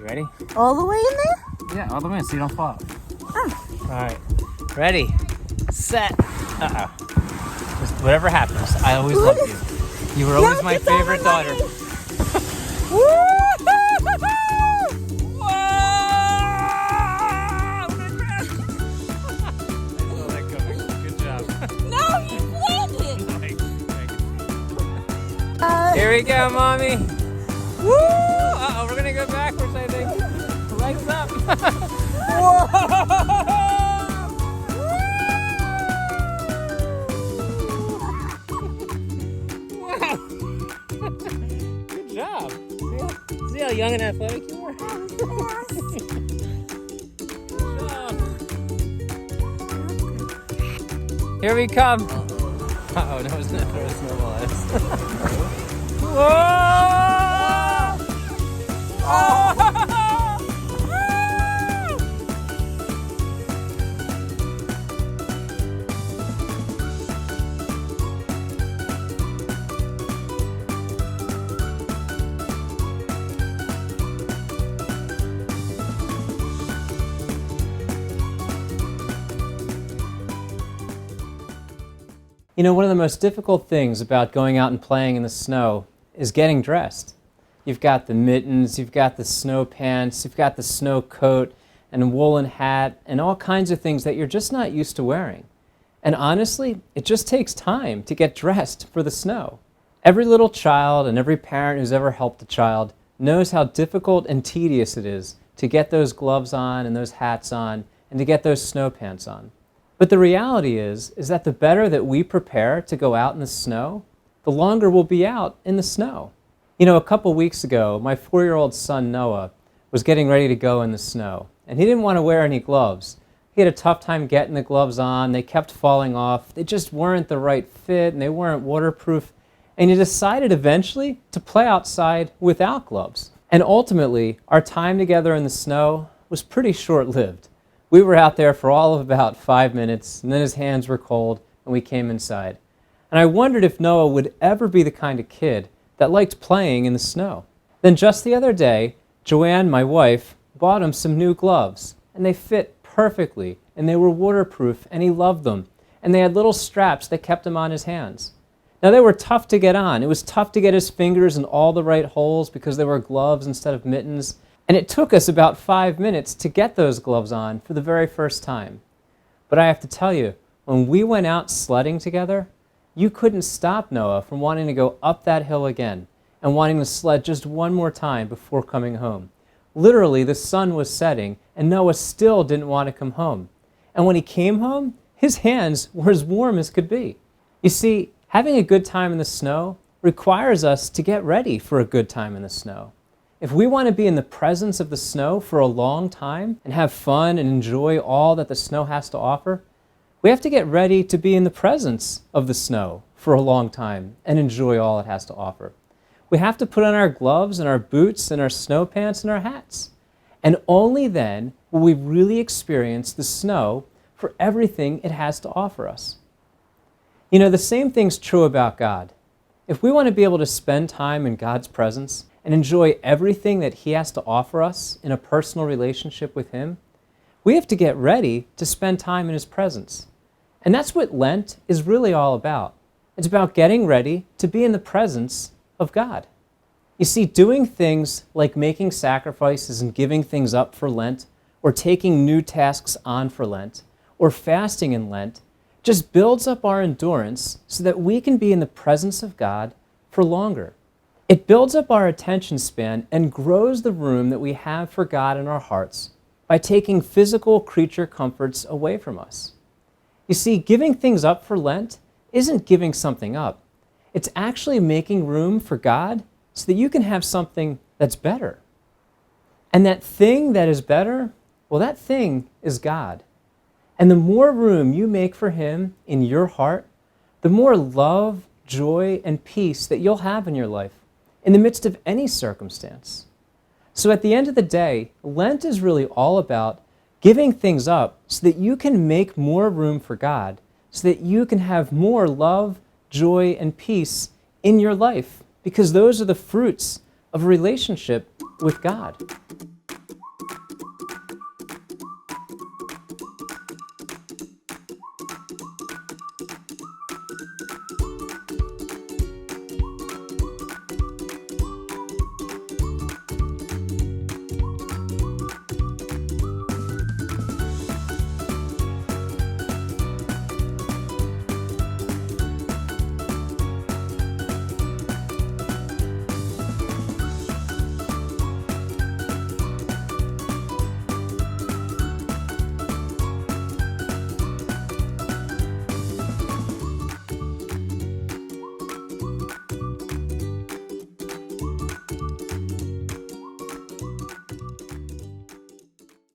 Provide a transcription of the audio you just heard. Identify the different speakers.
Speaker 1: You ready?
Speaker 2: All the way in there?
Speaker 1: Yeah, all the way so you don't fall.
Speaker 2: Oh.
Speaker 1: All right. Ready, set. Just whatever happens, I always loved you. You were always my favorite daughter. Here we go, Mommy. Woo! Uh-oh, we're gonna go backwards, I think. Legs up. Whoa! Wow! Good job. See how young and athletic you are? Here we come. Uh-oh, no, it's not throwing snowball at us. Whoa! You know, one of the most difficult things about going out and playing in the snow is getting dressed. You've got the mittens, you've got the snow pants, you've got the snow coat and a woolen hat and all kinds of things that you're just not used to wearing. And honestly, it just takes time to get dressed for the snow. Every little child and every parent who's ever helped a child knows how difficult and tedious it is to get those gloves on and those hats on and to get those snow pants on. But the reality is that the better that we prepare to go out in the snow, the longer we'll be out in the snow. You know, a couple weeks ago, my 4-year-old son Noah was getting ready to go in the snow, and he didn't want to wear any gloves. He had a tough time getting the gloves on. They kept falling off. They just weren't the right fit, and they weren't waterproof. And he decided eventually to play outside without gloves. And ultimately, our time together in the snow was pretty short-lived. We were out there for all of about 5 minutes, and then his hands were cold, and we came inside. And I wondered if Noah would ever be the kind of kid that liked playing in the snow. Then just the other day, Joanne, my wife, bought him some new gloves, and they fit perfectly, and they were waterproof, and he loved them. And they had little straps that kept him on his hands. Now, they were tough to get on. It was tough to get his fingers in all the right holes because they were gloves instead of mittens. And it took us about 5 minutes to get those gloves on for the very first time. But I have to tell you, when we went out sledding together, you couldn't stop Noah from wanting to go up that hill again and wanting to sled just one more time before coming home. Literally, the sun was setting, and Noah still didn't want to come home. And when he came home, his hands were as warm as could be. You see, having a good time in the snow requires us to get ready for a good time in the snow. If we want to be in the presence of the snow for a long time and have fun and enjoy all that the snow has to offer, we have to get ready to be in the presence of the snow for a long time and enjoy all it has to offer. We have to put on our gloves and our boots and our snow pants and our hats. And only then will we really experience the snow for everything it has to offer us. You know, the same thing's true about God. If we want to be able to spend time in God's presence and enjoy everything that He has to offer us in a personal relationship with Him, we have to get ready to spend time in His presence. And that's what Lent is really all about. It's about getting ready to be in the presence of God. You see, doing things like making sacrifices and giving things up for Lent, or taking new tasks on for Lent, or fasting in Lent, just builds up our endurance so that we can be in the presence of God for longer. It builds up our attention span and grows the room that we have for God in our hearts by taking physical creature comforts away from us. You see, giving things up for Lent isn't giving something up. It's actually making room for God so that you can have something that's better. And that thing that is better, well, that thing is God. And the more room you make for Him in your heart, the more love, joy, and peace that you'll have in your life in the midst of any circumstance. So at the end of the day, Lent is really all about giving things up so that you can make more room for God, so that you can have more love, joy, and peace in your life, because those are the fruits of a relationship with God.